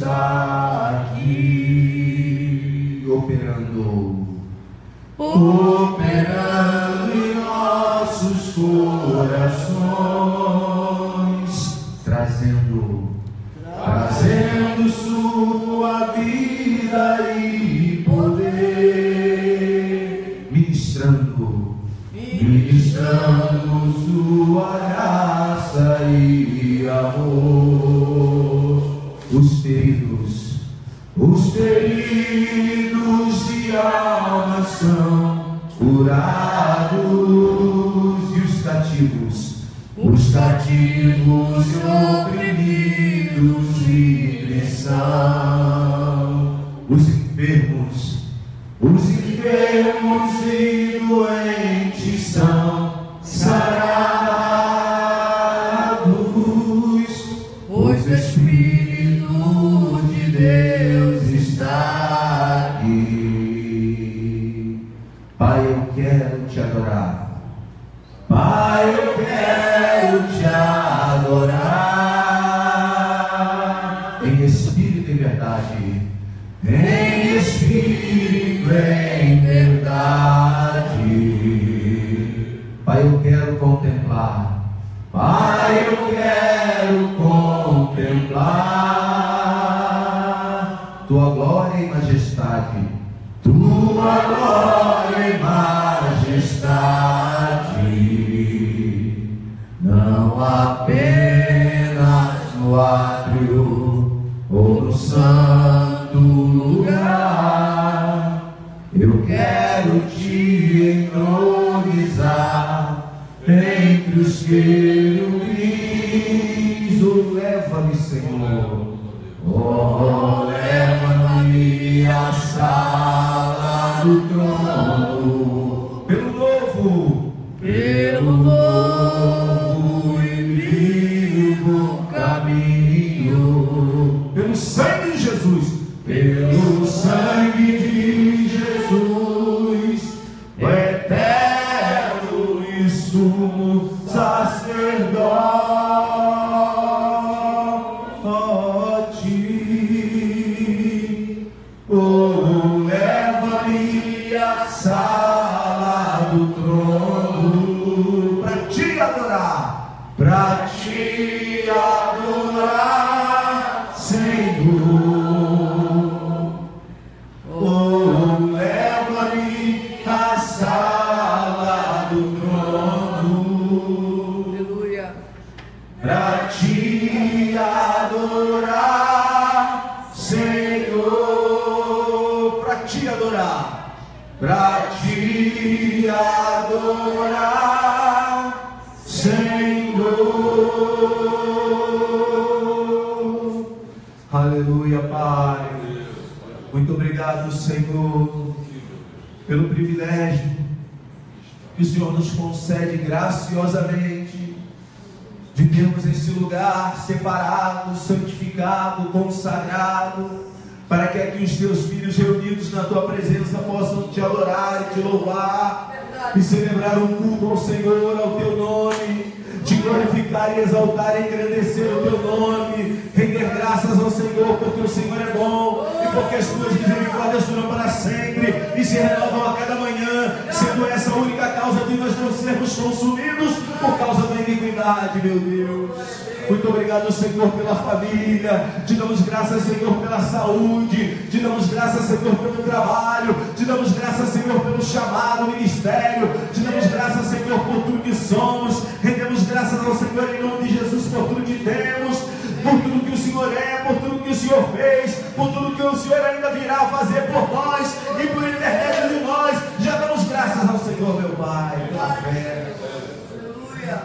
está aqui, operando em nossos corações, trazendo sua vida e poder, ministrando sua graça e amor. Os feridos de alma são curados e os cativos e oprimidos livres são. Os enfermos e doentes são sarados, pois o Espírito de Deus está aqui. Pai, eu quero te adorar. Pai, eu quero te adorar em espírito e verdade, em espírito e em verdade. Pai, eu quero contemplar. Pai, eu quero contemplar tua glória e majestade, tua glória e majestade, não apenas no átrio ou no santo lugar. Eu quero te entronizar entre os querubins. Oh, leva-me, Senhor. Oh, leva-me à sala do trono, pelo novo e vivo caminho, pelo sangue de Jesus, pelo sangue de Jesus, o eterno e sumo sacerdote. Oh, leva-me à sala do trono para te adorar, Senhor. Oh, leva-me à sala do trono, aleluia, para te adorar, Senhor, para te adorar, Senhor. Aleluia, Pai. Muito obrigado, Senhor, pelo privilégio que o Senhor nos concede graciosamente de termos esse lugar separado, santificado, consagrado, para que aqui os teus filhos reunidos na tua presença possam te adorar e te louvar e celebrar um culto ao Senhor, ao teu nome, te glorificar e exaltar e engrandecer o teu nome, render graças ao Senhor, porque o Senhor é bom e porque as tuas misericórdias duram para sempre e se renovam a cada manhã, sendo essa a única causa de nós não sermos consumidos por causa da iniquidade, meu Deus. Muito obrigado, Senhor, pela família. Te damos graças, Senhor, pela saúde. Te damos graças, Senhor, pelo trabalho. Te damos graças, Senhor, pelo chamado ministério. Te damos graças, Senhor, por tudo que somos. Rendemos graças ao Senhor em nome de Jesus por tudo que temos, por tudo que o Senhor é, por tudo que o Senhor fez, por tudo que o Senhor ainda virá fazer por nós e por intermédio de nós. Já damos graças ao Senhor, meu Pai, pela fé.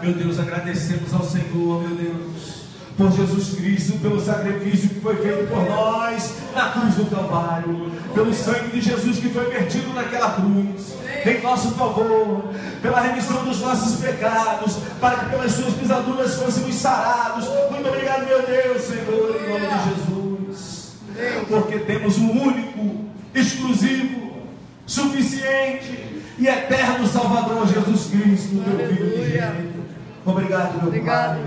Meu Deus, agradecemos ao Senhor, meu Deus, por Jesus Cristo, pelo sacrifício que foi feito por nós na cruz do Calvário, pelo sangue de Jesus que foi vertido naquela cruz em nosso favor, pela remissão dos nossos pecados, para que pelas suas pisaduras fôssemos sarados. Muito obrigado, meu Deus, Senhor, em nome de Jesus, porque temos um único, exclusivo, suficiente e eterno Salvador, Jesus Cristo, teu Filho de Deus. Obrigado, meu Pai.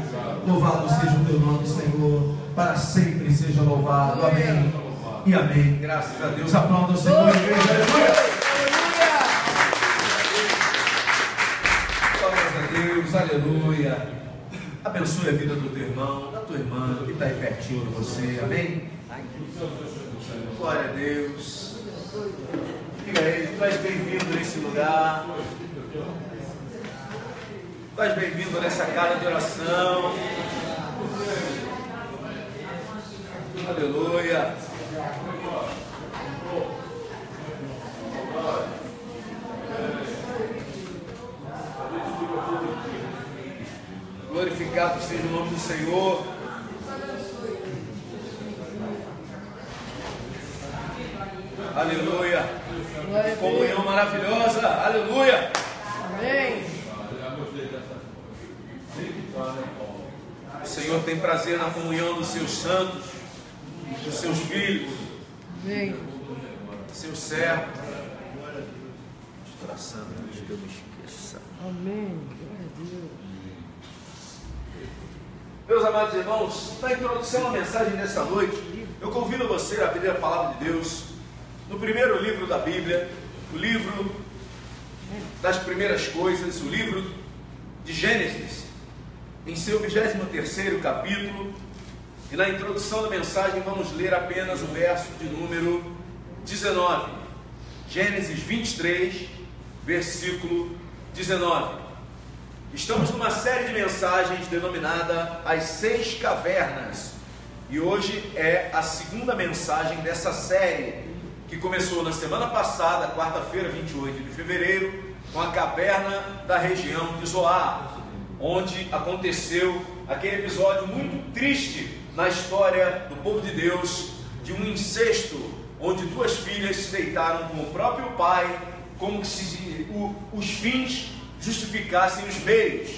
Louvado seja o teu nome, Senhor. para sempre seja louvado. Amém e amém. Graças a Deus. Aplauda o Senhor, igreja. Aleluia. Glórias a Deus, aleluia. Abençoe a vida do teu irmão, da tua irmã que está aí pertinho de você. Amém. Glória a Deus. Diga a ele, tu és bem-vindo nesse lugar. Tu és bem-vindo nessa casa de oração. Aleluia. Glorificado seja o nome do Senhor. Aleluia. Comunhão maravilhosa. Aleluia. Amém. O Senhor tem prazer na comunhão dos seus santos, dos seus filhos, Amém. dos seus servos. Oração, antes que eu me esqueça. Amém. Glória a Deus. Meus amados irmãos, na introdução à mensagem desta noite, eu convido você a abrir a palavra de Deus no primeiro livro da Bíblia, o livro das primeiras coisas, o livro de Gênesis, em seu 23º capítulo, e na introdução da mensagem vamos ler apenas o verso de número 19, Gênesis 23, versículo 19. Estamos numa série de mensagens denominada As 6 Cavernas, e hoje é a segunda mensagem dessa série, que começou na semana passada, quarta-feira, 28 de fevereiro, com a caverna da região de Zoar, onde aconteceu aquele episódio muito triste na história do povo de Deus, de um incesto, onde duas filhas se deitaram com o próprio pai, como se os fins justificassem os meios,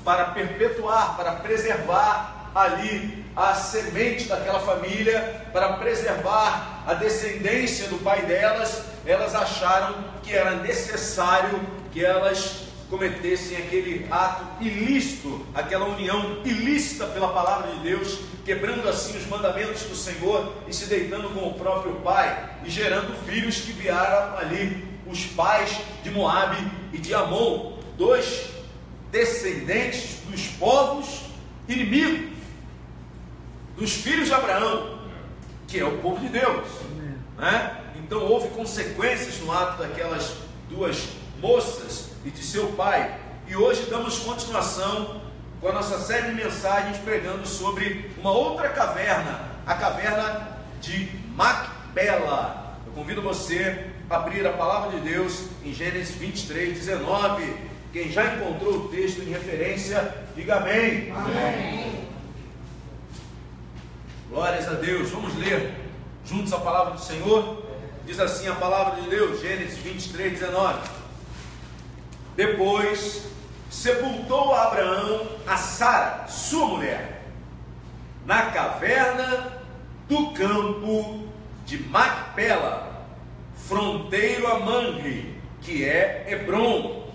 para perpetuar, para preservar ali a semente daquela família, para preservar a descendência do pai delas. Elas acharam que era necessário que elas cometessem aquele ato ilícito, aquela união ilícita pela palavra de Deus, quebrando assim os mandamentos do Senhor e se deitando com o próprio pai e gerando filhos que vieram ali os pais de Moabe e de Amon, dois descendentes dos povos inimigos dos filhos de Abraão, que é o povo de Deus, né? Então houve consequências no ato daquelas duas moças e de seu pai, e hoje damos continuação com a nossa série de mensagens pregando sobre uma outra caverna, a caverna de Macpela. Eu convido você a abrir a palavra de Deus em Gênesis 23, 19. Quem já encontrou o texto em referência, diga amém. Amém. Glórias a Deus. Vamos ler juntos a palavra do Senhor. Diz assim a palavra de Deus, Gênesis 23, 19. Depois sepultou Abraão a Sara, sua mulher, na caverna do campo de Macpela, fronteiro a Mamre, que é Hebrom,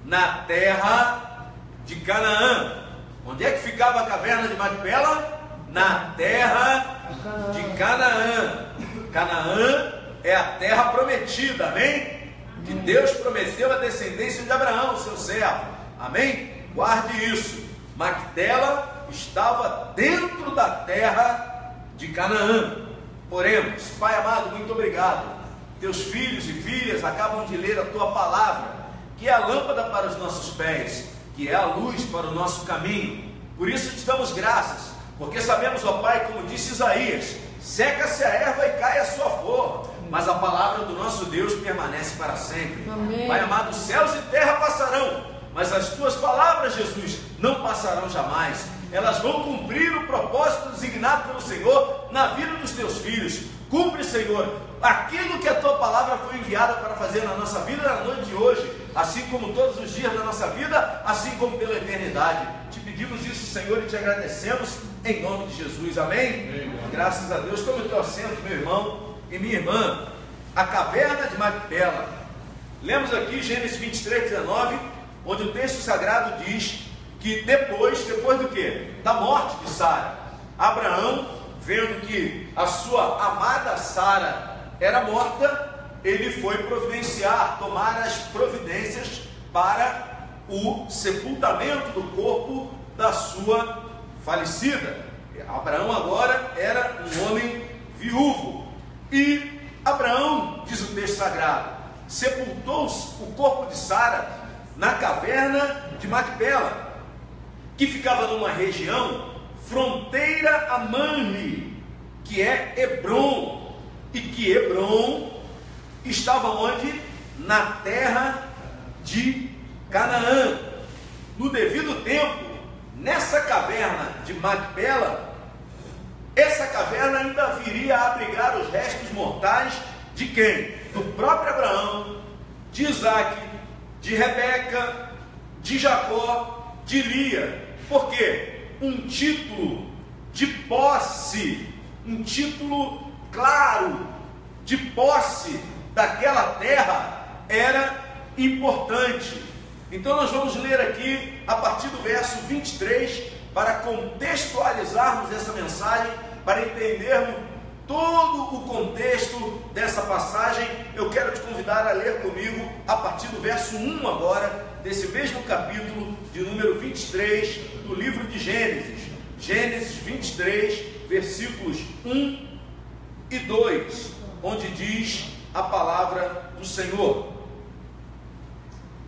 na terra de Canaã. Onde é que ficava a caverna de Macpela? Na terra de Canaã. Canaã é a terra prometida, amém? Que Deus prometeu a descendência de Abraão, seu servo, amém? Guarde isso. Macpela estava dentro da terra de Canaã. Oremos. Pai amado, muito obrigado. Teus filhos e filhas acabam de ler a tua palavra, que é a lâmpada para os nossos pés, que é a luz para o nosso caminho. Por isso te damos graças, porque sabemos, ó Pai, como disse Isaías, seca-se a erva e cai a sua flor, mas a palavra do nosso Deus permanece para sempre. Amém. Pai amado, céus e terra passarão, mas as tuas palavras, Jesus, não passarão jamais. Elas vão cumprir o propósito designado pelo Senhor na vida dos teus filhos. Cumpre, Senhor, aquilo que a tua palavra foi enviada para fazer na nossa vida na noite de hoje, assim como todos os dias da nossa vida, assim como pela eternidade. Te pedimos isso, Senhor, e te agradecemos em nome de Jesus, amém? Amém. Graças a Deus. Tome o teu assento, meu irmão e minha irmã. A caverna de Macpela. Lemos aqui Gênesis 23, 19, onde o texto sagrado diz que depois do que? Da morte de Sara, Abraão vendo que a sua amada Sara era morta, ele foi tomar as providências para o sepultamento do corpo da sua falecida. Abraão agora era um homem viúvo. E Abraão, diz o texto sagrado, sepultou o corpo de Sara na caverna de Macpela, que ficava numa região fronteira a Manre, que é Hebrom, e que Hebrom estava onde? Na terra de Canaã. No devido tempo, nessa caverna de Macpela, essa caverna ainda viria a abrigar os restos mortais de quem? Do próprio Abraão, de Isaac, de Rebeca, de Jacó, de Lia. Por quê? Um título de posse, um título claro de posse daquela terra era importante. Então nós vamos ler aqui a partir do verso 23 para contextualizarmos essa mensagem, para entendermos todo o contexto dessa passagem. Eu quero te convidar a ler comigo a partir do verso 1 agora, desse mesmo capítulo de número 23 do livro de Gênesis. Gênesis 23, versículos 1 e 2, onde diz a palavra do Senhor: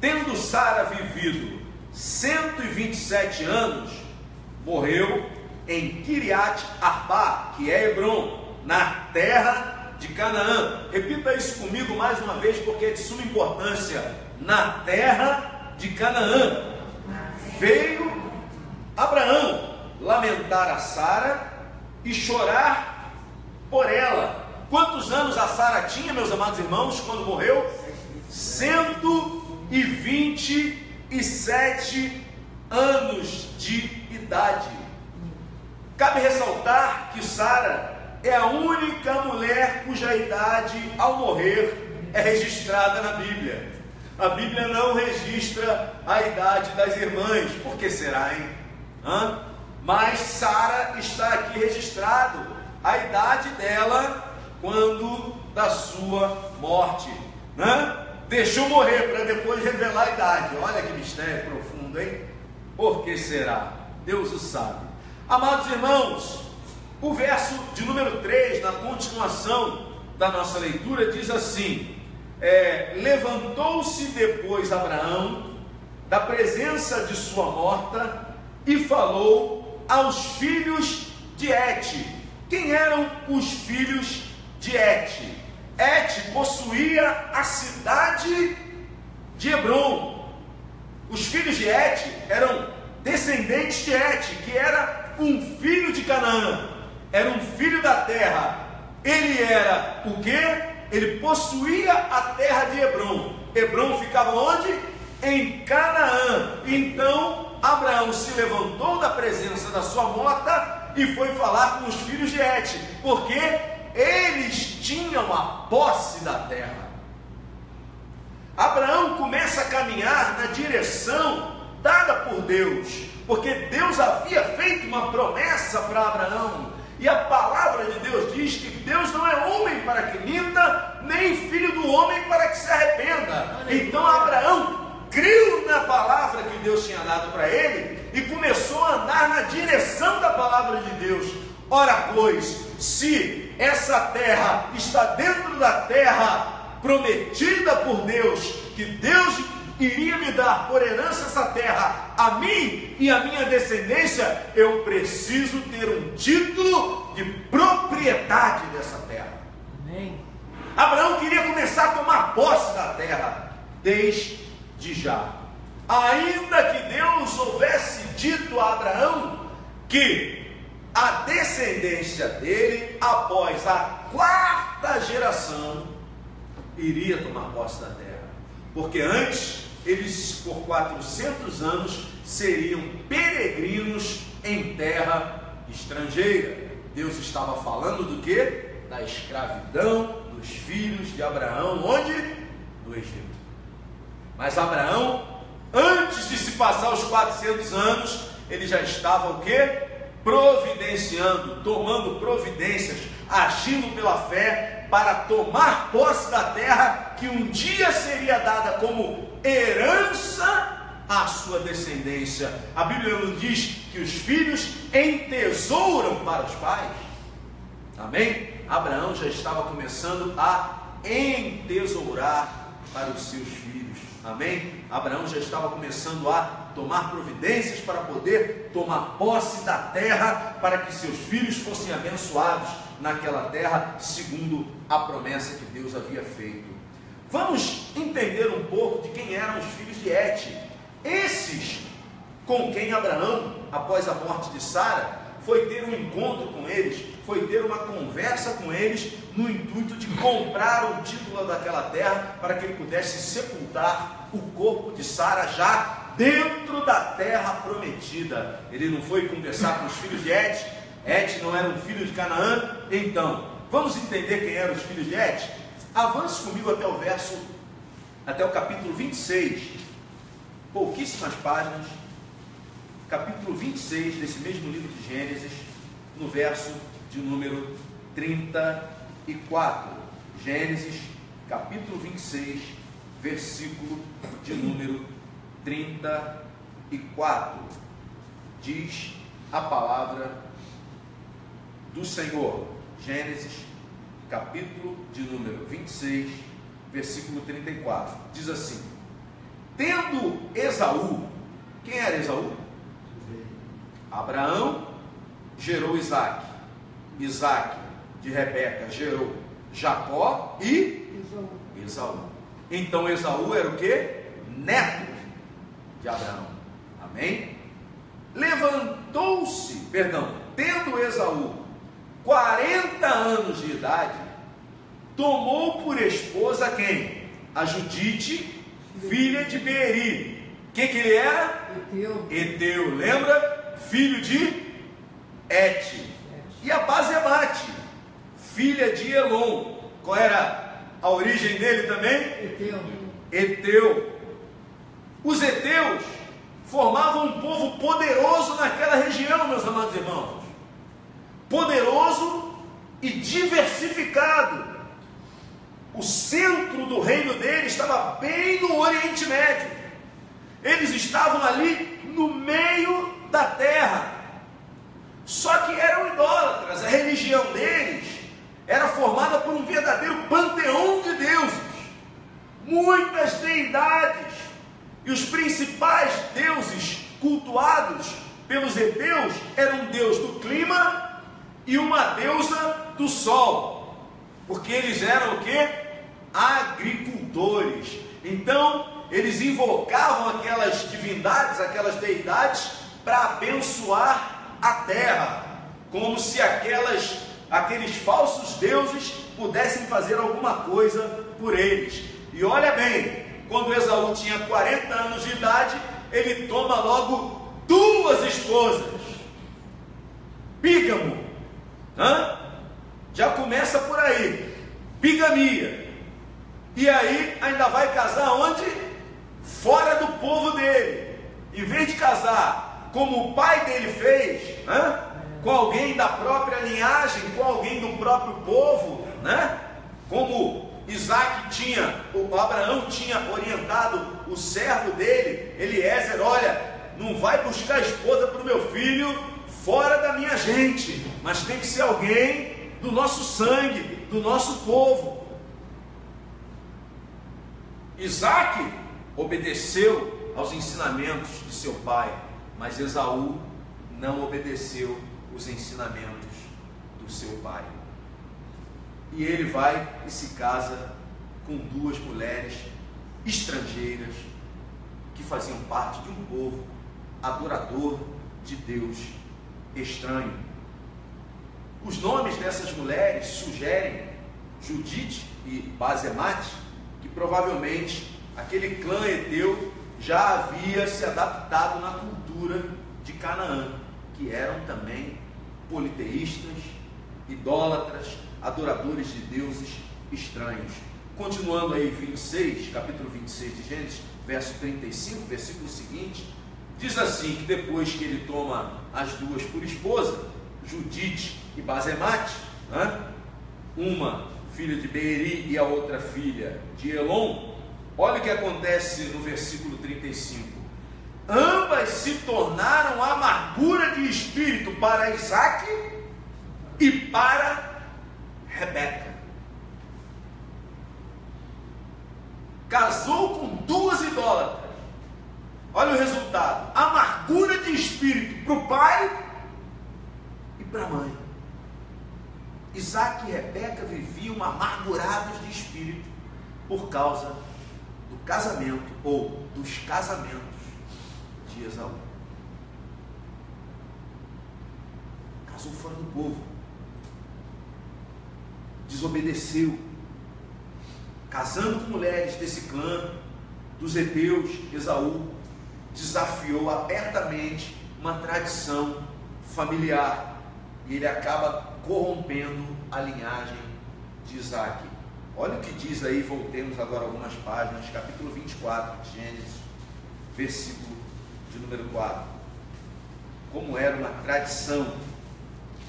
tendo Sara vivido 127 anos, morreu em Kiriat Arba, que é Hebrom, na terra de Canaã. Repita isso comigo mais uma vez, porque é de suma importância. Na terra de Canaã. Veio Abraão lamentar a Sara e chorar por ela. Quantos anos a Sara tinha, meus amados irmãos, quando morreu? 127 anos de idade. Cabe ressaltar que Sara é a única mulher cuja idade ao morrer é registrada na Bíblia. A Bíblia não registra a idade das irmãs. Por que será, hein? Mas Sara está aqui registrado a idade dela quando da sua morte, deixou morrer para depois revelar a idade. Olha que mistério profundo, hein? Por que será? Deus o sabe. Amados irmãos, o verso de número 3, na continuação da nossa leitura, diz assim: levantou-se depois Abraão da presença de sua morta e falou aos filhos de Et. Quem eram os filhos de Et? Et possuía a cidade de Hebrom. Os filhos de Et eram descendentes de Et, que era um filho de Canaã, era um filho da terra. Ele era o quê? Ele possuía a terra de Hebrom. Hebrom ficava onde? Em Canaã. Então Abraão se levantou da presença da sua morta e foi falar com os filhos de Et, porque eles tinham a posse da terra. Abraão começa a caminhar na direção dada por Deus, porque Deus havia feito uma promessa para Abraão, e a palavra de Deus diz que Deus não é homem para que minta, nem filho do homem para que se arrependa. Então Abraão creu na palavra que Deus tinha dado para ele e começou a andar na direção da palavra de Deus. Ora pois, se essa terra está dentro da terra prometida por Deus, que Deus iria me dar por herança essa terra a mim e a minha descendência, eu preciso ter um título de propriedade dessa terra. Amém. Abraão queria começar a tomar posse da terra desde já, ainda que Deus houvesse dito a Abraão que a descendência dele, após a 4ª geração, iria tomar posse da terra, porque antes eles por 400 anos seriam peregrinos em terra estrangeira. Deus estava falando do que? Da escravidão dos filhos de Abraão, onde? No Egito. Mas Abraão, antes de se passar os 400 anos, ele já estava o quê? providenciando, tomando providências, agindo pela fé para tomar posse da terra que um dia seria dada como herança à sua descendência. A Bíblia nos diz que os filhos entesouram para os pais. Amém? Abraão já estava começando a entesourar para os seus filhos. Amém? Abraão já estava começando a tomar providências para poder tomar posse da terra, para que seus filhos fossem abençoados naquela terra, segundo a promessa que Deus havia feito. Vamos entender um pouco de quem eram os filhos de Et. Esses com quem Abraão, após a morte de Sara, foi ter um encontro com eles, foi ter uma conversa com eles, no intuito de comprar o título daquela terra, para que ele pudesse sepultar o corpo de Sara já dentro da terra prometida. Ele não foi conversar com os filhos de Et? Et não era um filho de Canaã? Então, vamos entender quem eram os filhos de Et? Avance comigo até o capítulo 26, pouquíssimas páginas, capítulo 26 desse mesmo livro de Gênesis, no verso de número 34. Gênesis, capítulo 26, versículo de número 34. Diz a palavra do Senhor. Gênesis, capítulo de número 26, versículo 34. Diz assim: tendo Esaú, quem era Esaú? Abraão gerou Isaac, Isaac de Rebeca gerou Jacó e Esaú. Então Esaú era o que? Neto de Abraão. Amém? Tendo Esaú 40 anos de idade, tomou por esposa quem? A Judite, filha de Beeri. Quem que ele era? Eteu, lembra? Filho de Et. E a Basemate, filha de Elon. Qual era a origem dele também? Eteu. Os heteus formavam um povo poderoso naquela região, meus amados irmãos. Poderoso e diversificado. O centro do reino dele estava bem no Oriente Médio. Eles estavam ali no meio da terra. Só que eram idólatras. A religião deles era formada por um verdadeiro panteão de deuses, muitas deidades, e os principais deuses cultuados pelos heteus eram um deus do clima e uma deusa do sol, porque eles eram o que? Agricultores. Então eles invocavam aquelas divindades, aquelas deidades, para abençoar a terra, como se aqueles falsos deuses pudessem fazer alguma coisa por eles. E olha bem, quando Esaú tinha 40 anos de idade, ele toma logo 2 esposas. Bígamo, já começa por aí, bigamia. E aí ainda vai casar onde? Fora do povo dele. Em vez de casar como o pai dele fez, com alguém da própria linhagem, com alguém do próprio povo, como Abraão tinha orientado o servo dele, Eliezer: olha, não vai buscar esposa para o meu filho fora da minha gente, mas tem que ser alguém do nosso sangue, do nosso povo. Isaac obedeceu aos ensinamentos de seu pai, mas Esaú não obedeceu os ensinamentos do seu pai. E ele vai e se casa com 2 mulheres estrangeiras que faziam parte de um povo adorador de Deus estranho. Os nomes dessas mulheres sugerem, Judite e Basemate, que provavelmente aquele clã heteu já havia se adaptado na cultura de Canaã, que eram também politeístas, idólatras, adoradores de deuses estranhos. Continuando aí, capítulo 26 de Gênesis, verso 35, versículo seguinte, Diz assim, que depois que ele toma as duas por esposa, Judite e Basemate, né? Uma filha de Beeri e a outra filha de Elon, olha o que acontece no versículo 35. Ambas se tornaram amargura de espírito para Isaque e para Rebeca. Casou com duas idólatras. Olha o resultado: amargura de espírito para o pai e para a mãe. Isaque e Rebeca viviam amargurados de espírito por causa do casamento ou dos casamentos de Esaú. Casou fora do povo, desobedeceu, casando com mulheres desse clã dos heteus. Esaú desafiou abertamente uma tradição familiar e ele acaba corrompendo a linhagem de Isaque. Olha o que diz aí, voltemos agora algumas páginas, capítulo 24 de Gênesis, versículo de número 4. Como era uma tradição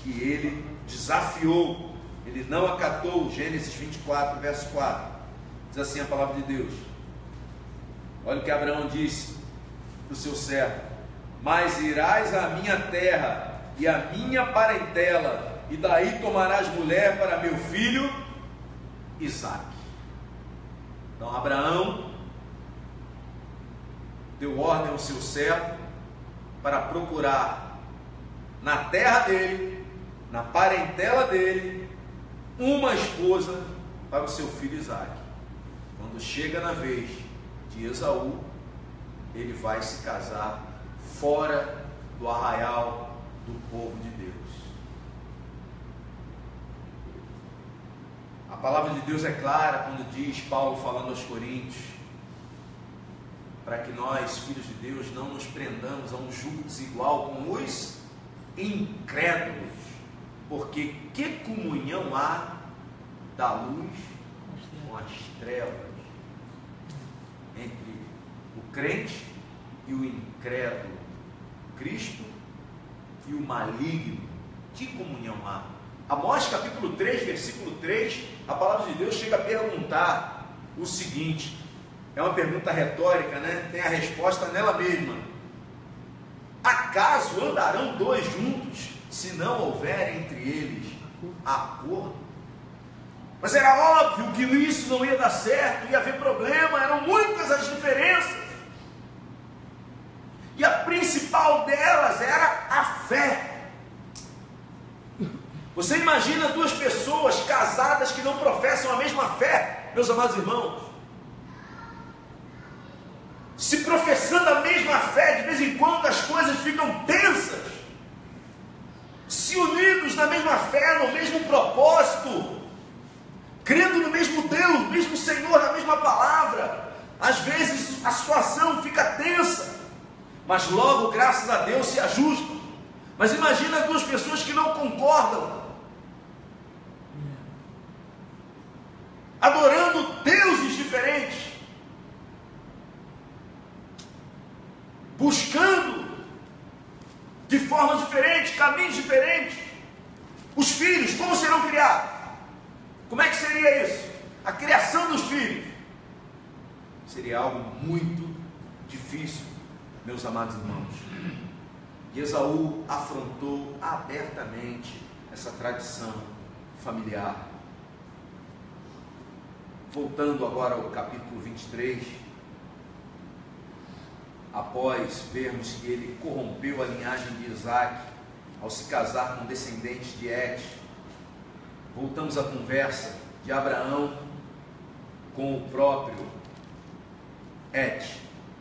que ele desafiou, ele não acatou. Gênesis 24, verso 4, diz assim a palavra de Deus. Olha o que Abraão disse para o seu servo: mas irás à minha terra e à minha parentela, e daí tomarás mulher para meu filho Isaque. Então Abraão deu ordem ao seu servo para procurar na terra dele, na parentela dele, uma esposa para o seu filho Isaque. Quando chega na vez de Esaú, ele vai se casar fora do arraial do povo de Deus. A palavra de Deus é clara quando diz, Paulo falando aos Coríntios, para que nós, filhos de Deus, não nos prendamos a um jugo desigual com os incrédulos, porque que comunhão há da luz com as trevas, entre o crente e o incrédulo, Cristo e o maligno? Que comunhão há? Amós capítulo 3, versículo 3, a palavra de Deus chega a perguntar o seguinte, é uma pergunta retórica, né? Tem a resposta nela mesma: acaso andarão dois juntos, se não houver entre eles acordo? Mas era óbvio que isso não ia dar certo, ia haver problema, eram muitas as diferenças, e a principal delas era a fé. Você imagina duas pessoas casadas que não professam a mesma fé, meus amados irmãos, se professando a mesma fé, de vez em quando as coisas ficam tensas, se unidos na mesma fé, no mesmo propósito, crendo no mesmo Deus, no mesmo Senhor, na mesma palavra, às vezes a situação fica tensa, mas logo, graças a Deus, se ajustam. Mas imagina duas pessoas que não concordam, adorando deuses diferentes, buscando de forma diferente, caminhos diferentes. Os filhos, como serão criados? Como é que seria isso? A criação dos filhos seria algo muito difícil, meus amados irmãos. E Esaú afrontou abertamente essa tradição familiar. Voltando agora ao capítulo 23, após vermos que ele corrompeu a linhagem de Isaque ao se casar com descendentes de Et, voltamos à conversa de Abraão com o próprio Et,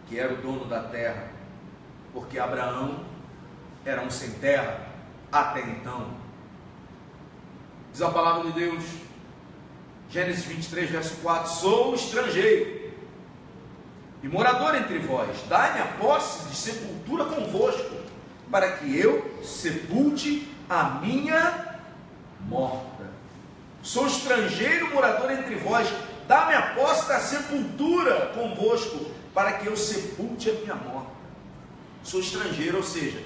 que era o dono da terra, porque Abraão era um sem terra até então. Diz a palavra de Deus, Gênesis 23, verso 4: sou estrangeiro e morador entre vós, dai-me a posse de sepultura convosco, para que eu sepulte a minha morta. Sou estrangeiro, morador entre vós, dá-me a posse da sepultura convosco, para que eu sepulte a minha morta. sou estrangeiro, ou seja,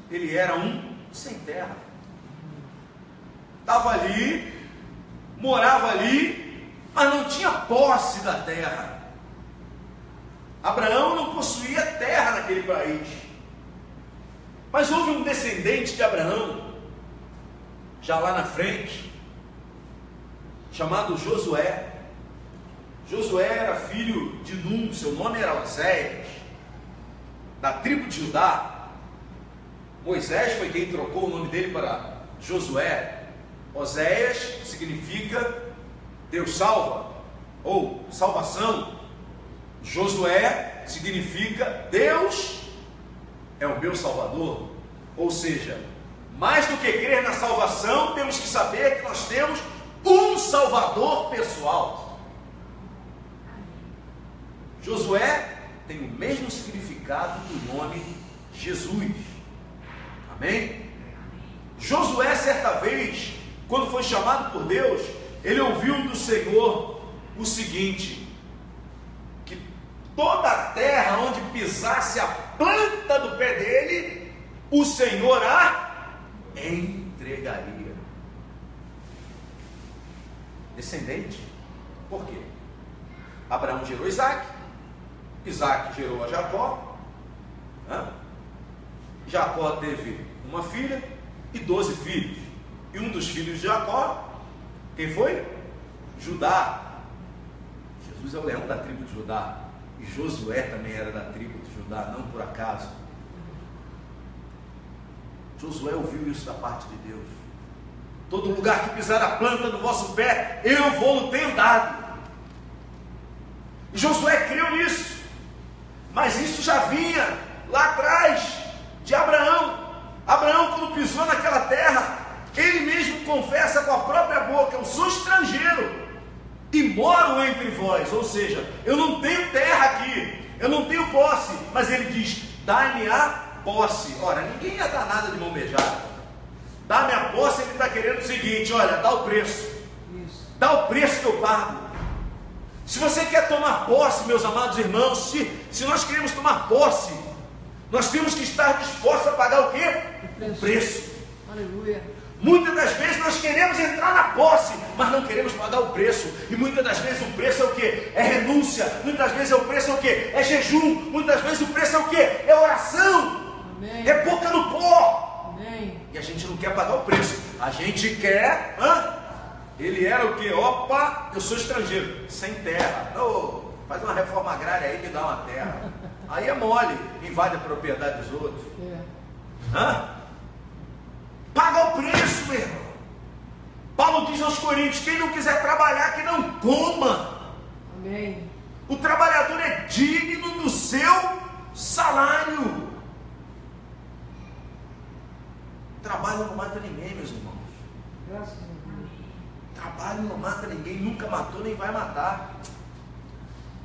ele era um sem terra. Estava ali, morava ali, mas não tinha posse da terra. Abraão não possuía terra naquele país. Mas houve um descendente de Abraão, já lá na frente, chamado Josué. Josué era filho de Num, seu nome era Oséias, da tribo de Judá. Moisés foi quem trocou o nome dele para Josué. Oséias significa Deus salva, ou salvação. Josué significa Deus é o meu Salvador. Ou seja, mais do que crer na salvação, temos que saber que nós temos um Salvador pessoal. Josué tem o mesmo significado do nome Jesus. Amém? Josué, certa vez, quando foi chamado por Deus, ele ouviu do Senhor o seguinte: que toda a terra onde pisasse a planta do pé dele, o Senhor a entregaria. Descendente. Por quê? Abraão gerou Isaac, Isaac gerou a Jacó, Jacó teve uma filha e 12 filhos, e um dos filhos de Jacó, quem foi? Judá. Jesus é o leão da tribo de Judá, e Josué também era da tribo de Judá, não por acaso. Josué ouviu isso da parte de Deus: todo lugar que pisar a planta do vosso pé, eu vou-lo ter dado. E Josué creu nisso, mas isso já vinha lá atrás de Abraão. Abraão, quando pisou naquela terra, ele mesmo confessa com a própria boca: eu sou estrangeiro e moro entre vós. Ou seja, eu não tenho terra aqui, eu não tenho posse, mas ele diz: dá-me a posse. Ora, ninguém ia dar nada de mão beijada. Dá-me a posse, ele está querendo o seguinte: olha, dá o preço, dá o preço que eu pago. Se você quer tomar posse, meus amados irmãos, se nós queremos tomar posse, nós temos que estar dispostos a pagar o quê? O preço. Aleluia. Muitas das vezes nós queremos entrar na posse, mas não queremos pagar o preço. E muitas das vezes o preço é o quê? É renúncia. Muitas vezes o preço é o quê? É jejum. Muitas vezes o preço é o quê? É oração. Amém. É boca no pó. Amém. E a gente não quer pagar o preço. A gente quer... Ele era o quê? Opa, eu sou estrangeiro, sem terra. Oh, faz uma reforma agrária aí, me dá uma terra. Aí é mole, invade a propriedade dos outros. Paga o preço, meu irmão. Paulo diz aos Coríntios: quem não quiser trabalhar, que não coma. Amém. O trabalhador é digno do seu salário. Trabalho não mata ninguém, meus irmãos. Graças a Deus. Trabalho não mata ninguém, nunca matou nem vai matar.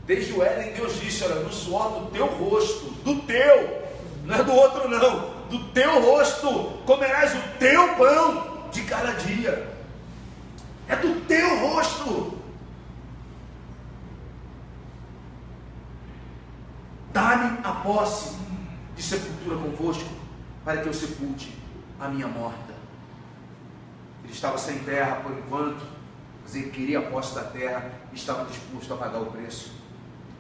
Desde o Éden, Deus disse: olha, no suor do teu rosto, do teu, não é do outro não, do teu rosto, comerás o teu pão de cada dia. É do teu rosto. Dá-me a posse de sepultura convosco, para que eu sepulte a minha morta. Ele estava sem terra por enquanto, mas ele queria a posse da terra e estava disposto a pagar o preço.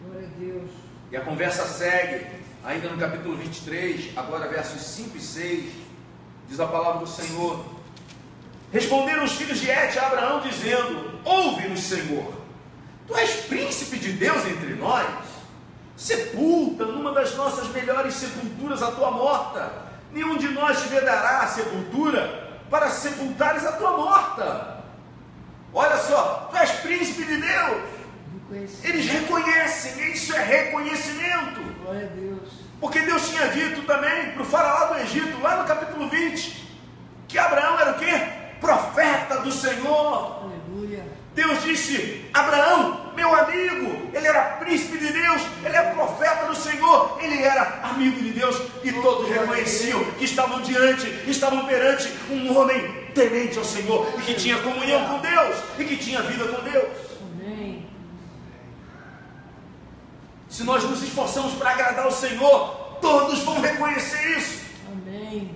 Glória a Deus. E a conversa segue, ainda no capítulo 23, agora versos 5 e 6, diz a palavra do Senhor: responderam os filhos de Et a Abraão, dizendo: ouve-nos, Senhor, tu és príncipe de Deus entre nós, sepulta numa das nossas melhores sepulturas a tua morta, nenhum de nós te vedará a sepultura para sepultares a tua morta. Olha só, tu és príncipe de Deus. Eles reconhecem, isso é reconhecimento. Glória a Deus. Porque Deus tinha dito também para o faraó do Egito, lá no capítulo 20, que Abraão era o quê? Profeta do Senhor. Aleluia. Deus disse: Abraão, meu amigo, ele era príncipe de Deus, ele é profeta do Senhor, ele era amigo de Deus, e todos reconheciam que estavam perante um homem temente ao Senhor, e que tinha comunhão com Deus, e que tinha vida com Deus. Amém. Se nós nos esforçamos para agradar o Senhor, Todos vão reconhecer isso. Amém.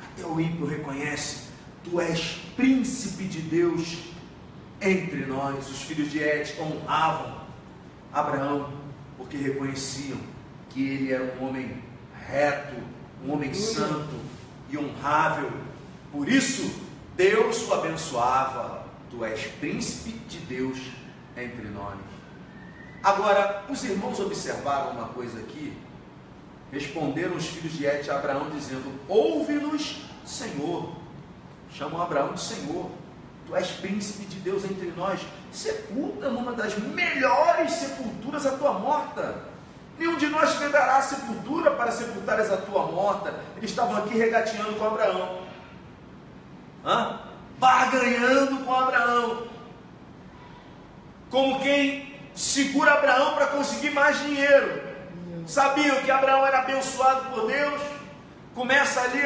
Até o ímpio reconhece: tu és príncipe de Deus entre nós. Os filhos de Et honravam Abraão, porque reconheciam que ele era um homem reto, um homem santo e honrável. Por isso, Deus o abençoava. Tu és príncipe de Deus entre nós. Agora, os irmãos observaram uma coisa aqui. Responderam os filhos de Et a Abraão, dizendo: ouve-nos, Senhor. Chamam Abraão de Senhor. Tu és príncipe de Deus entre nós. Sepulta numa das melhores sepulturas a tua morta. Nenhum de nós te dará a sepultura para sepultares a tua morta. Eles estavam aqui regateando com Abraão, barganhando com Abraão, como quem segura Abraão para conseguir mais dinheiro. Sabiam que Abraão era abençoado por Deus. Começa ali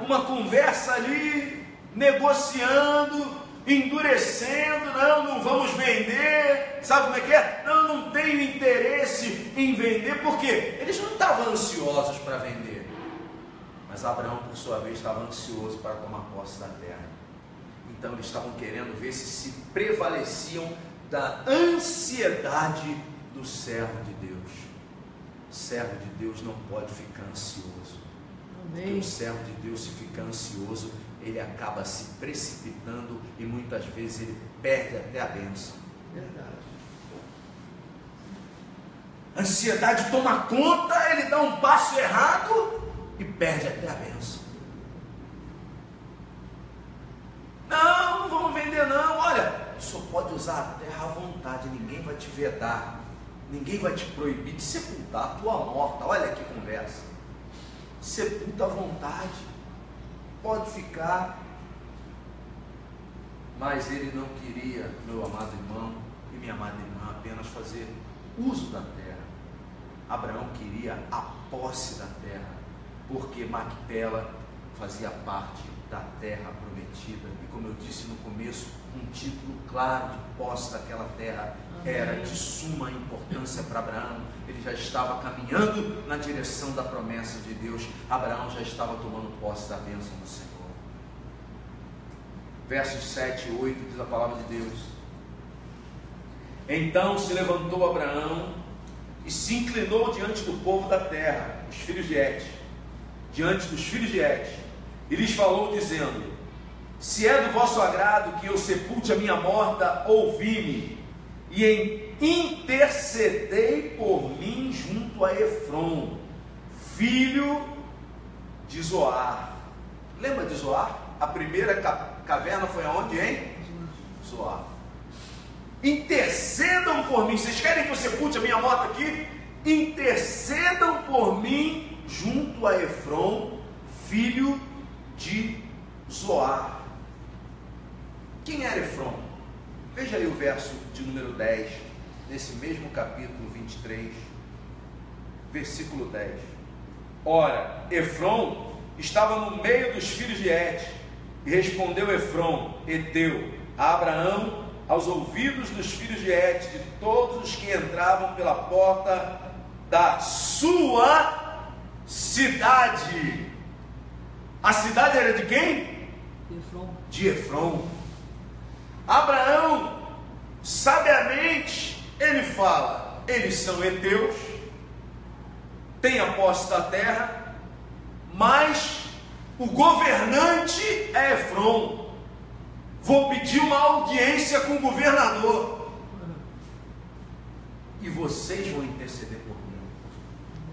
uma conversa ali, negociando, endurecendo. Não vamos vender. Sabe como é que é? Não tenho interesse em vender. Por quê? Eles não estavam ansiosos para vender, mas Abraão, por sua vez, estava ansioso para tomar posse da terra. Então eles estavam querendo ver se prevaleciam da ansiedade do servo de Deus. O servo de Deus não pode ficar ansioso. Porque o servo de Deus, se ficar ansioso, ele acaba se precipitando e muitas vezes ele perde até a bênção. Verdade. A ansiedade toma conta, ele dá um passo errado e perde até a bênção. Não vamos vender não. Olha, só pode usar a terra à vontade, ninguém vai te vedar, ninguém vai te proibir de sepultar a tua morta. Olha que conversa. Sepulta à vontade, pode ficar. Mas ele não queria, meu amado irmão e minha amada irmã, apenas fazer uso da terra. Abraão queria a posse da terra, porque Macpela fazia parte da terra prometida. E como eu disse no começo, um título claro de posse daquela terra era de suma importância para Abraão. Ele já estava caminhando na direção da promessa de Deus. Abraão já estava tomando posse da bênção do Senhor. Versos 7 e 8 diz a palavra de Deus: então se levantou Abraão e se inclinou diante do povo da terra, os filhos de Et, diante dos filhos de Et, e lhes falou dizendo: se é do vosso agrado que eu sepulte a minha morta, ouvi-me, e intercedei por mim junto a Efrom, filho de Zoar. Lembra de Zoar? A primeira caverna foi aonde, hein? Zoar. Intercedam por mim. Vocês querem que eu sepulte a minha morta aqui? Intercedam por mim junto a Efrom, filho de Zoar. Quem era Efrom? Veja aí o verso de número 10, nesse mesmo capítulo 23, versículo 10. Ora, Efrom estava no meio dos filhos de Et, e respondeu Efrom, heteu, a Abraão, aos ouvidos dos filhos de Et, de todos os que entravam pela porta da sua cidade. A cidade era de quem? Efrom. De Efrom. Abraão, sabiamente, ele fala: eles são heteus, têm a posse da terra, mas o governante é Efrom. Vou pedir uma audiência com o governador, e vocês vão interceder por mim.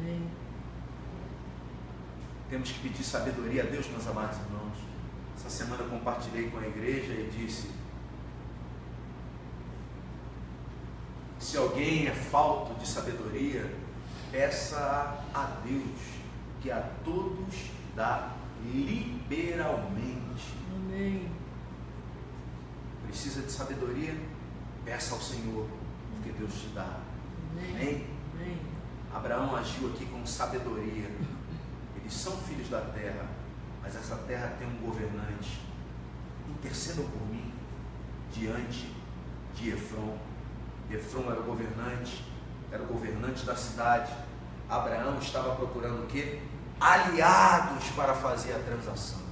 Amém. Temos que pedir sabedoria a Deus, meus amados irmãos. Essa semana eu compartilhei com a igreja e disse: se alguém é falto de sabedoria, peça a Deus, que a todos dá liberalmente. Amém. Precisa de sabedoria? Peça ao Senhor, porque Deus te dá. Amém? Amém. Abraão agiu aqui com sabedoria. Eles são filhos da terra, mas essa terra tem um governante. Intercedam por mim diante de Efrom. Efrom era o governante da cidade. Abraão estava procurando o quê? Aliados para fazer a transação.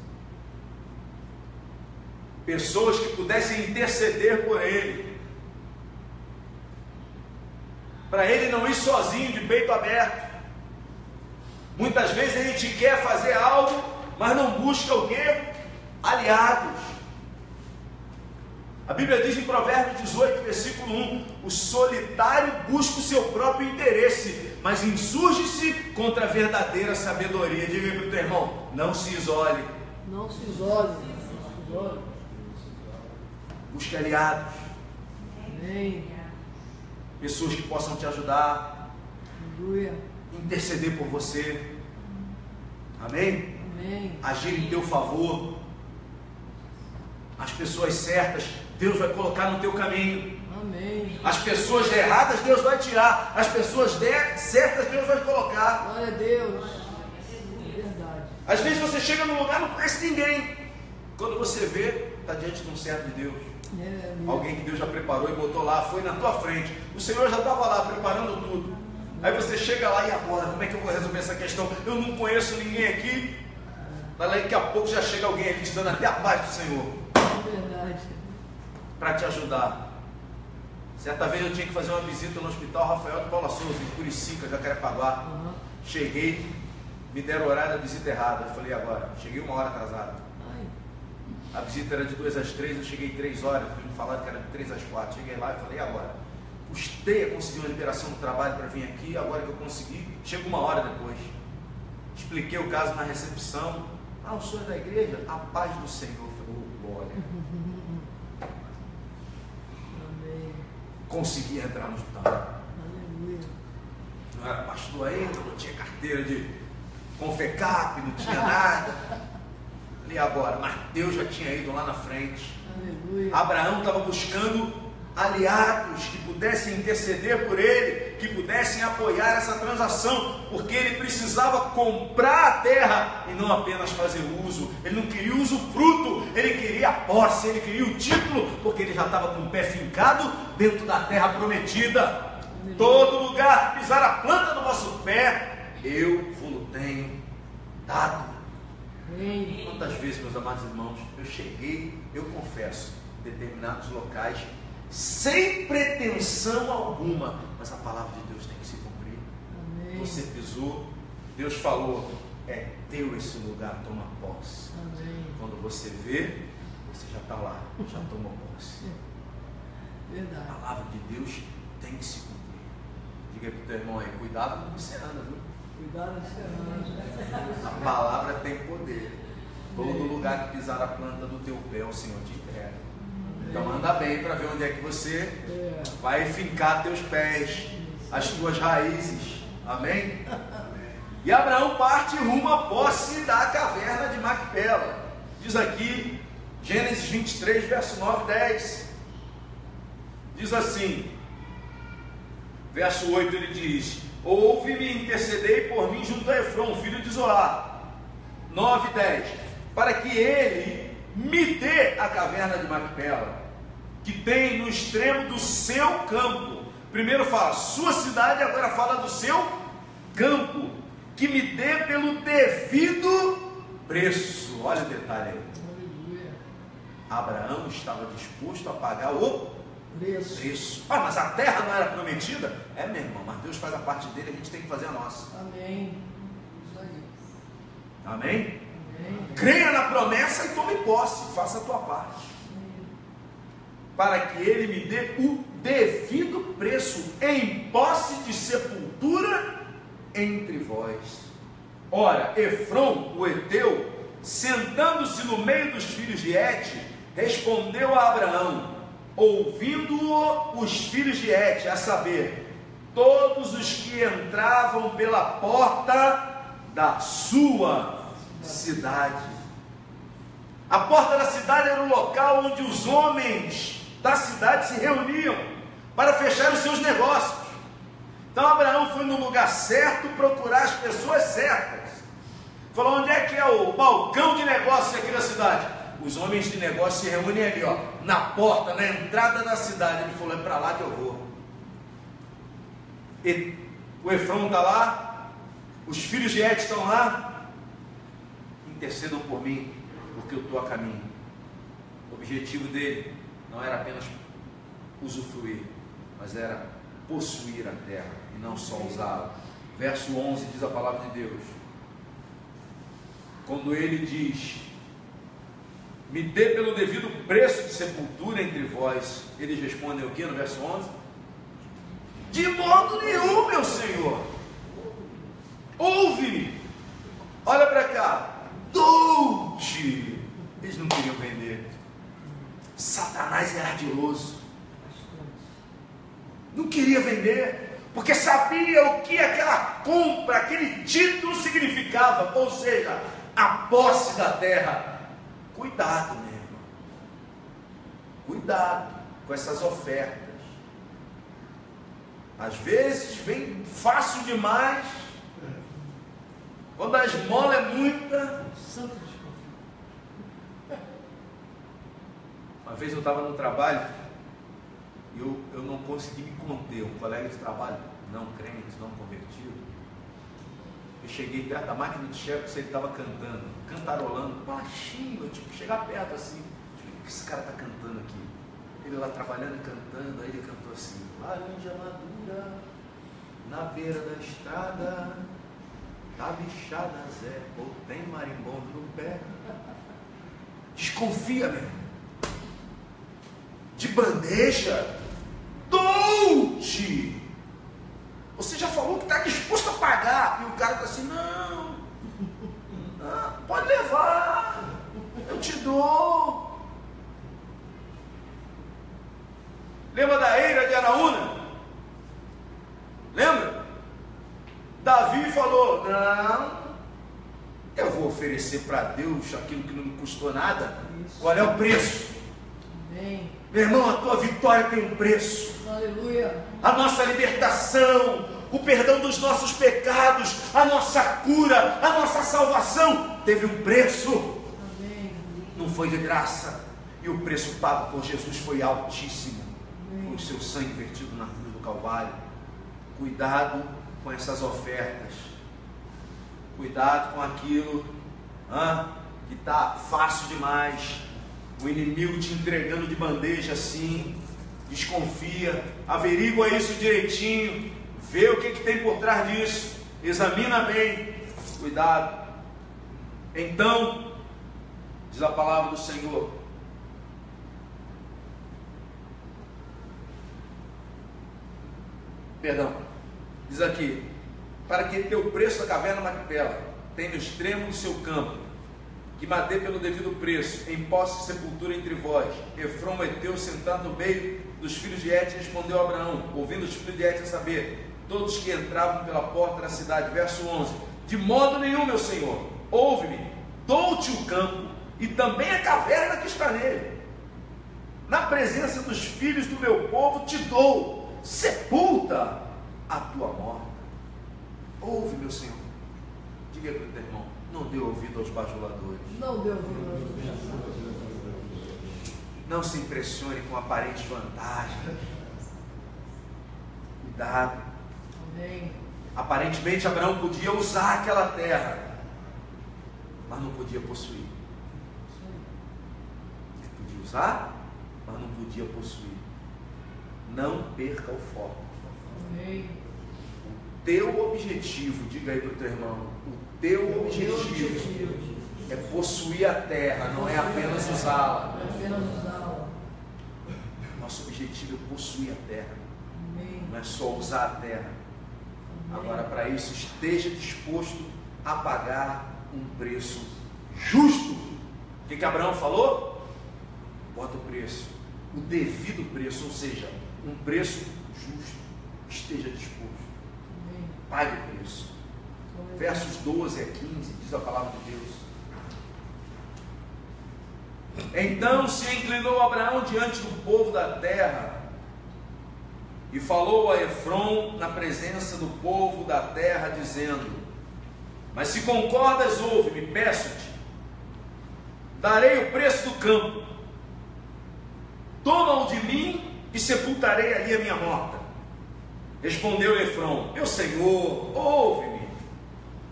Pessoas que pudessem interceder por ele, para ele não ir sozinho de peito aberto. Muitas vezes a gente quer fazer algo, mas não busca o quê? Aliados. A Bíblia diz em Provérbios 18, versículo 1: o solitário busca o seu próprio interesse, mas insurge-se contra a verdadeira sabedoria. Diga aí para o teu irmão: não se isole. Não se isole. Não se isole. Busque aliados. Amém. Pessoas que possam te ajudar. Aleluia. Interceder por você. Amém? Amém. Agir em teu favor. As pessoas certas Deus vai colocar no teu caminho. Amém. As pessoas erradas Deus vai tirar. As pessoas certas Deus vai colocar. Glória a Deus. Verdade. Às vezes você chega num lugar e não conhece ninguém. Quando você vê, está diante de um servo de Deus. Alguém que Deus já preparou e botou lá, foi na tua frente. O Senhor já estava lá preparando tudo. Aí você chega lá, e agora? Como é que eu vou resolver essa questão? Eu não conheço ninguém aqui. Daqui a pouco já chega alguém aqui te dando até a paz do Senhor. Verdade. Para te ajudar. Certa vez eu tinha que fazer uma visita no Hospital Rafael de Paula Souza, em Curicica, Jacarepaguá. Cheguei, me deram o horário da visita errada. Eu falei, agora? Cheguei 1 hora atrasado. A visita era de 2 às 3, eu cheguei 3 horas, depois me falaram que era de 3 às 4. Cheguei lá e falei, agora? Custei a conseguir uma liberação do trabalho para vir aqui, agora que eu consegui, chego 1 hora depois. Expliquei o caso na recepção. O senhor é da igreja? A paz do Senhor. Eu falei, glória. Amém. Consegui entrar no hospital. Aleluia. Não era pastor ainda, não tinha carteira de Confecap, não tinha nada. E agora? Mas Deus já tinha ido lá na frente. Aleluia. Abraão estava buscando aliados que pudessem interceder por ele, que pudessem apoiar essa transação, porque ele precisava comprar a terra e não apenas fazer uso. Ele não queria usufruto, ele queria a posse, ele queria o título, porque ele já estava com o pé fincado dentro da terra prometida. Todo lugar que pisar a planta do vosso pé, eu vos tenho dado. Quantas vezes, meus amados irmãos, eu cheguei, eu confesso, em determinados locais, sem pretensão alguma, mas a palavra de Deus tem que se cumprir. Amém. Você pisou, Deus falou, é teu esse lugar, toma posse. Amém. Quando você vê, você já está lá, já tomou posse. Verdade. A palavra de Deus tem que se cumprir. Diga aí para o teu irmão aí, cuidado quando você anda, viu? Cuidado, Senhor. A palavra tem poder. Todo lugar que pisar a planta do teu pé, o Senhor te entrega. Então anda bem para ver onde é que você vai fincar teus pés, as tuas raízes. Amém? E Abraão parte rumo à posse da caverna de Macpela. Diz aqui, Gênesis 23, verso 9 e 10. Diz assim, verso 8 ele diz: ouve-me e intercedei por mim junto a Efron, filho de Zoar. 9 e 10. Para que ele me dê a caverna de Macpela, que tem no extremo do seu campo. Primeiro fala sua cidade, agora fala do seu campo. Que me dê pelo devido preço. Olha o detalhe aí. Abraão estava disposto a pagar o preço. Mas a terra não era prometida? É, meu irmão, mas Deus faz a parte dele, a gente tem que fazer a nossa. Amém. Amém? Creia na promessa e tome posse, faça a tua parte. Para que ele me dê o devido preço em posse de sepultura entre vós. Ora, Efron, o heteu, sentando-se no meio dos filhos de Et, respondeu a Abraão, ouvindo-o os filhos de Et, a saber, todos os que entravam pela porta da sua cidade. A porta da cidade era o local onde os homens da cidade se reuniam para fechar os seus negócios. Então Abraão foi no lugar certo procurar as pessoas certas. Falou, onde é que é o balcão de negócios aqui da cidade? Os homens de negócio se reúnem ali, ó, na porta, na entrada da cidade. Ele falou, é para lá que eu vou. E o Efron está lá, Os filhos de Et estão lá, intercedam por mim, porque eu estou a caminho. O objetivo dele não era apenas usufruir, mas era possuir a terra e não só usá-la. Verso 11 diz a palavra de Deus, quando ele diz: me dê pelo devido preço de sepultura entre vós, eles respondem o que no verso 11? De modo nenhum, meu Senhor. Ouve-me, olha para cá, dou-te. Eles não queriam vender. Satanás é ardiloso, não queria vender, porque sabia o que aquela compra, aquele título significava, ou seja, a posse da terra. Cuidado, meu irmão, cuidado com essas ofertas. Às vezes vem fácil demais, quando a esmola é muita. Uma vez eu estava no trabalho e eu não consegui me conter. Um colega de trabalho, não crente, não convertido, eu cheguei perto da máquina de xerox, ele estava cantando, cantarolando, baixinho, eu tive que chegar perto assim. O que esse cara está cantando aqui? Ele lá trabalhando e cantando, aí ele cantou assim: laranja madura, na beira da estrada, tá bichada Zé, ou tem marimbondo no pé. Desconfia, meu irmão. De bandeja, dou-te. Você já falou que está disposto a pagar, e o cara está assim: não, pode levar, eu te dou. Lembra da eira de Araúna? Lembra? Davi falou: não, eu vou oferecer para Deus aquilo que não me custou nada. Qual é o preço? Amém. Meu irmão, a tua vitória tem um preço. Aleluia. A nossa libertação, o perdão dos nossos pecados, a nossa cura, a nossa salvação teve um preço. Amém. Não foi de graça. E o preço pago por Jesus foi altíssimo. Foi o seu sangue vertido na cruz do Calvário. Cuidado com essas ofertas. Cuidado com aquilo que está fácil demais. O inimigo te entregando de bandeja assim. Desconfia, averigua isso direitinho, vê o que tem por trás disso, examina bem, cuidado. Então, diz a palavra do Senhor, diz aqui: para que teu preço da caverna Macpela tenha no extremo do seu campo, que matei pelo devido preço, em posse de sepultura entre vós. Efrom Eteu, sentado no meio dos filhos de Et, respondeu a Abraão, ouvindo os filhos de Et a saber, todos que entravam pela porta da cidade. Verso 11: de modo nenhum, meu Senhor, ouve-me, dou-te o campo e também a caverna que está nele. Na presença dos filhos do meu povo te dou, sepulta a tua morta. Ouve, meu Senhor. Diga para o teu irmão: não dê ouvido aos bajuladores. Não dê ouvido aos bajuladores. Não se impressione com aparentes vantagens. Cuidado. Amém. Aparentemente Abraão podia usar aquela terra, mas não podia possuir. Ele podia usar, mas não podia possuir. Não perca o foco. Amém. O teu objetivo, diga aí para o teu irmão, o teu objetivo é possuir a terra, não é apenas usá-la. Nosso objetivo é possuir a terra. Amém. Não é só usar a terra. Amém. Agora, para isso, esteja disposto a pagar um preço justo. O que Abraão falou? Bota o preço, o devido preço, ou seja, um preço justo. Esteja disposto. Amém. Pague o preço. Versos 12 a 15, diz a palavra de Deus. Então se inclinou Abraão diante do povo da terra e falou a Efrom na presença do povo da terra, dizendo: mas se concordas, ouve-me, peço-te, darei o preço do campo, toma-o de mim e sepultarei ali a minha morta. Respondeu Efrom: meu senhor, ouve-me,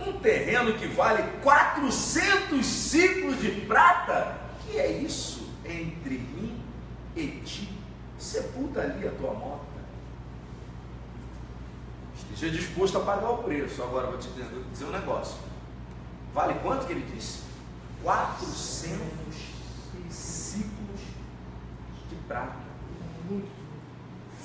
um terreno que vale 400 ciclos de prata? Que é isso entre mim e ti? Sepulta ali a tua morta. Esteja disposto a pagar o preço. Agora vou te dizer um negócio. Vale quanto que ele disse? 400 ciclos de prata.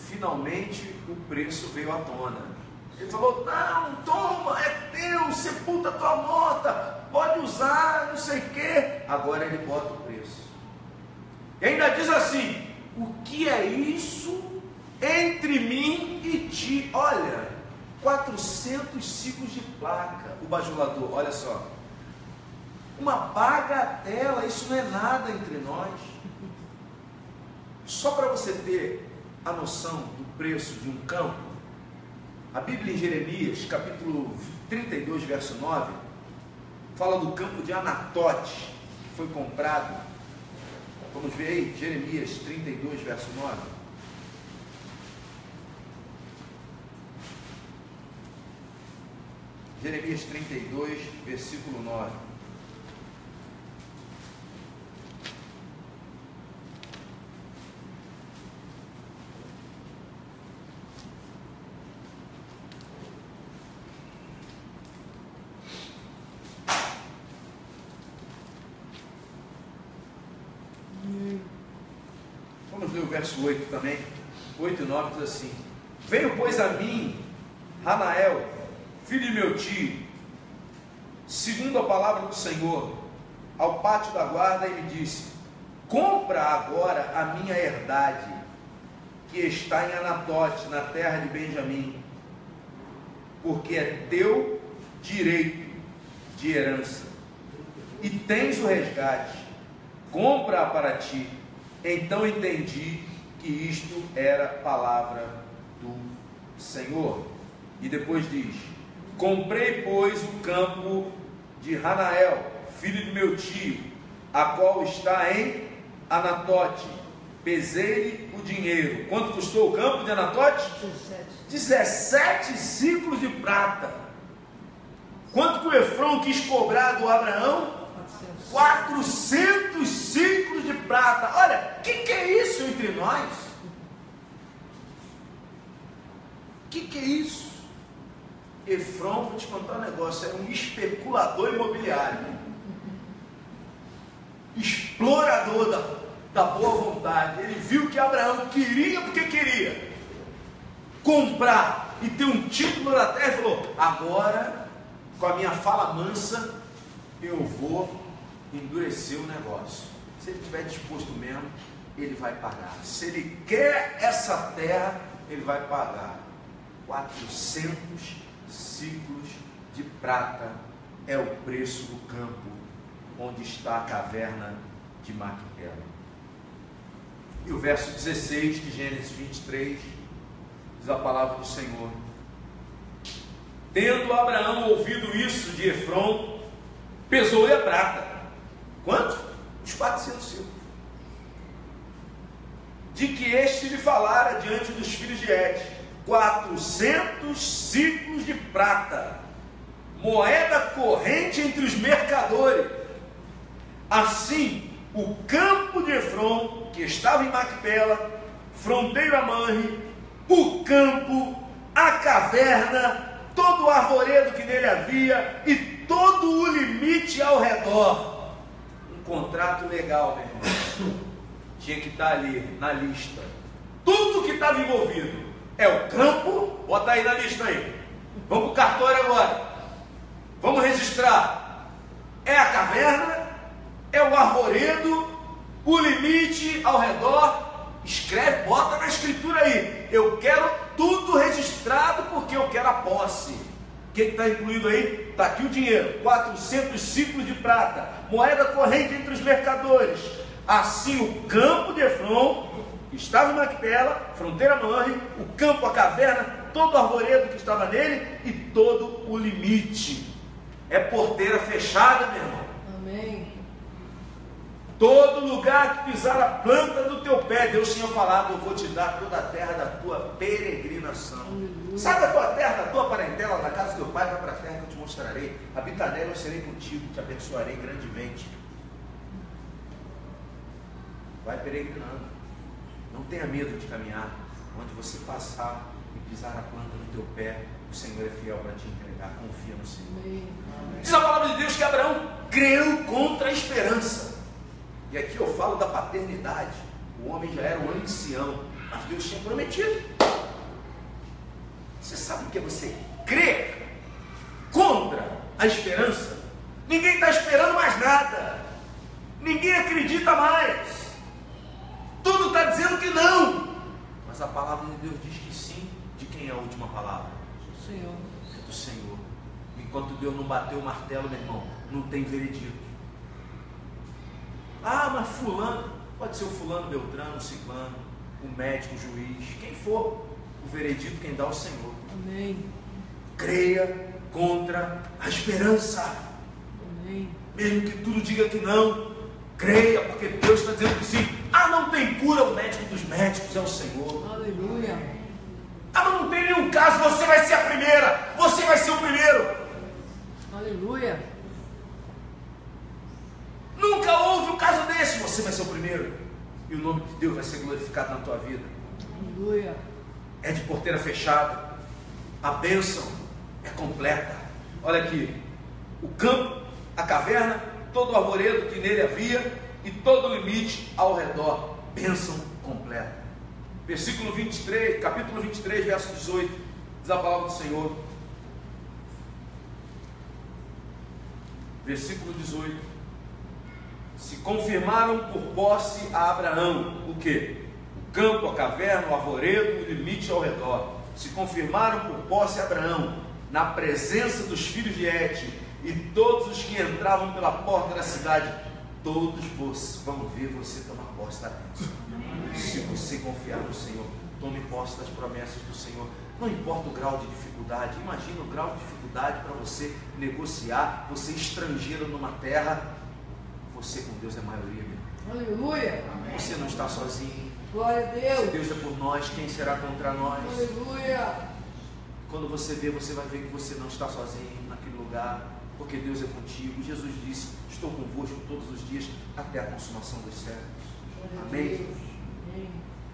Finalmente o preço veio à tona. Ele falou: não, toma, é teu, sepulta a tua morta, pode usar, não sei o quê. Agora ele bota o preço. E ainda diz assim: o que é isso entre mim e ti? Olha, 400 ciclos de placa. O bajulador, olha só, uma bagatela, isso não é nada entre nós. Só para você ter a noção do preço de um campo, a Bíblia em Jeremias, capítulo 32, verso 9, fala do campo de Anatote, que foi comprado. Vamos ver aí, Jeremias 32, verso 9. Jeremias 32, versículo 9. Vamos ler o verso 8 também. 8 e 9 diz assim: veio, pois, a mim Hanael, filho de meu tio, segundo a palavra do Senhor, ao pátio da guarda, e me disse: compra agora a minha herdade, que está em Anatote, na terra de Benjamim, porque é teu direito de herança, e tens o resgate, compra-a para ti. Então entendi que isto era palavra do Senhor. E depois diz: comprei, pois, o campo de Hanael, filho de meu tio, a qual está em Anatote. Pesei-lhe o dinheiro. Quanto custou o campo de Anatote? 17 ciclos de prata. Quanto que o Efron quis cobrar do Abraão? 400 ciclos de prata. Olha, o que é isso entre nós? O que é isso? Efron, vou te contar um negócio, era um especulador imobiliário, explorador da boa vontade. Ele viu que Abraão queria, porque queria comprar e ter um título da terra, e falou: agora, com a minha fala mansa, eu vou endurecer o negócio. Se ele estiver disposto mesmo, ele vai pagar. Se ele quer essa terra, ele vai pagar. 400 ciclos de prata é o preço do campo onde está a caverna de Macpela. E o verso 16 de Gênesis 23 diz a palavra do Senhor: tendo Abraão ouvido isso de Efron, pesou-lhe a prata. Quanto? Os 400 ciclos. De que este lhe falara diante dos filhos de Et: 400 ciclos de prata, moeda corrente entre os mercadores. Assim, o campo de Efron, que estava em Macpela, fronteiro a Manre, o campo, a caverna, todo o arvoredo que nele havia e todo o limite ao redor. Um contrato legal, meu irmão. Tinha que estar ali na lista. Tudo que estava envolvido. É o campo, bota aí na lista aí. Vamos para o cartório agora. Vamos registrar. É a caverna, é o arvoredo, o limite ao redor. Escreve, bota na escritura aí. Eu quero tudo registrado porque eu quero a posse. O que está incluído aí? Está aqui o dinheiro: 400 ciclos de prata, moeda corrente entre os mercadores. Assim, o campo de Efron, que estava em Macpela, fronteira Manre, o campo, a caverna, todo o arvoredo que estava nele e todo o limite. É porteira fechada, meu irmão. Amém. Todo lugar que pisar a planta do teu pé, Deus tinha falado, eu vou te dar toda a terra da tua peregrinação. Aleluia. Sabe a tua terra, da tua parentela, da casa do teu pai, vai para a terra que eu te mostrarei. Habita nela, eu serei contigo, te abençoarei grandemente. Vai peregrinando. Não tenha medo de caminhar. Onde você passar e pisar a planta do teu pé, o Senhor é fiel para te entregar. Confia no Senhor. Amém. Diz a palavra de Deus que Abraão creu contra a esperança. E aqui eu falo da paternidade. O homem já era um ancião, mas Deus tinha prometido. Você sabe o que é você crer contra a esperança? Ninguém está esperando mais nada. Ninguém acredita mais. Tudo está dizendo que não. Mas a palavra de Deus diz que sim. De quem é a última palavra? O Senhor. É do Senhor. Enquanto Deus não bateu o martelo, meu irmão, não tem veredito. Ah, mas fulano, pode ser o fulano, Beltrano, o ciclano, o médico, o juiz, quem for, o veredito quem dá é o Senhor. Amém. Creia contra a esperança. Amém. Mesmo que tudo diga que não, creia, porque Deus está dizendo que sim. Ah, não tem cura, o médico dos médicos é o Senhor. Aleluia. Ah, mas não tem nenhum caso, você vai ser a primeira, você vai ser o primeiro. Aleluia. Nunca houve um caso desse, você vai ser o primeiro. E o nome de Deus vai ser glorificado na tua vida. Aleluia. É de porteira fechada. A bênção é completa. Olha aqui, o campo, a caverna, todo o arvoredo que nele havia e todo o limite ao redor. Bênção completa. Versículo 23, capítulo 23, verso 18, diz a palavra do Senhor. Versículo 18. Se confirmaram por posse a Abraão, o que? O campo, a caverna, o arvoredo, o limite ao redor. Se confirmaram por posse a Abraão, na presença dos filhos de Et, e todos os que entravam pela porta da cidade, todos vão ver você tomar posse da bênção. Se você confiar no Senhor, tome posse das promessas do Senhor. Não importa o grau de dificuldade, imagina o grau de dificuldade para você negociar, você estrangeiro numa terra. Você com Deus é maioria, meu. Aleluia. Você não está sozinho. Glória a Se Deus. Deus é por nós, quem será contra nós? Aleluia. Quando você vê, você vai ver que você não está sozinho naquele lugar, porque Deus é contigo. Jesus disse: estou convosco todos os dias até a consumação dos séculos. Glória a Amém? Deus. Amém.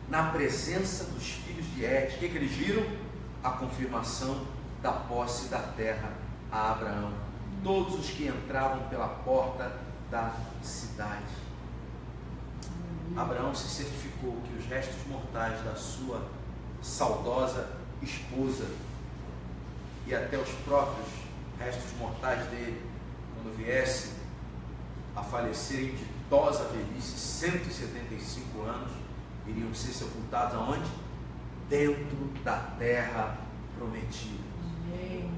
Na presença dos filhos de Et, o que eles viram? A confirmação da posse da terra a Abraão. Todos os que entravam pela porta da cidade. Abraão se certificou que os restos mortais da sua saudosa esposa e até os próprios restos mortais dele, quando viesse a falecer em ditosa velhice, 175 anos, iriam ser sepultados aonde? Dentro da terra prometida. Amém.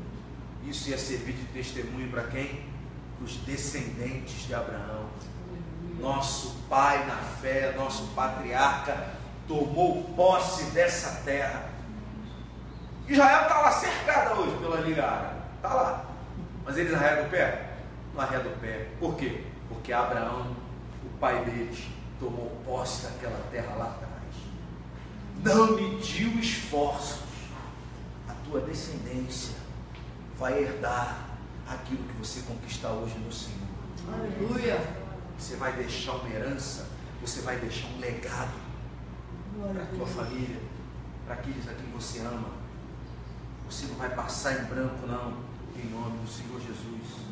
Isso ia servir de testemunho para quem? Os descendentes de Abraão. Nosso pai na fé, nosso patriarca, tomou posse dessa terra. Israel está lá cercada hoje pela Liga Árabe, está lá, mas eles arredam o pé? Não arredam o pé. Por quê? Porque Abraão, o pai deles, tomou posse daquela terra lá atrás. Não mediu esforços. A tua descendência vai herdar aquilo que você conquistar hoje no Senhor. Aleluia. Você vai deixar uma herança, você vai deixar um legado Glória para a a tua Deus. família, para aqueles a quem você ama. Você não vai passar em branco, não, em nome do Senhor Jesus.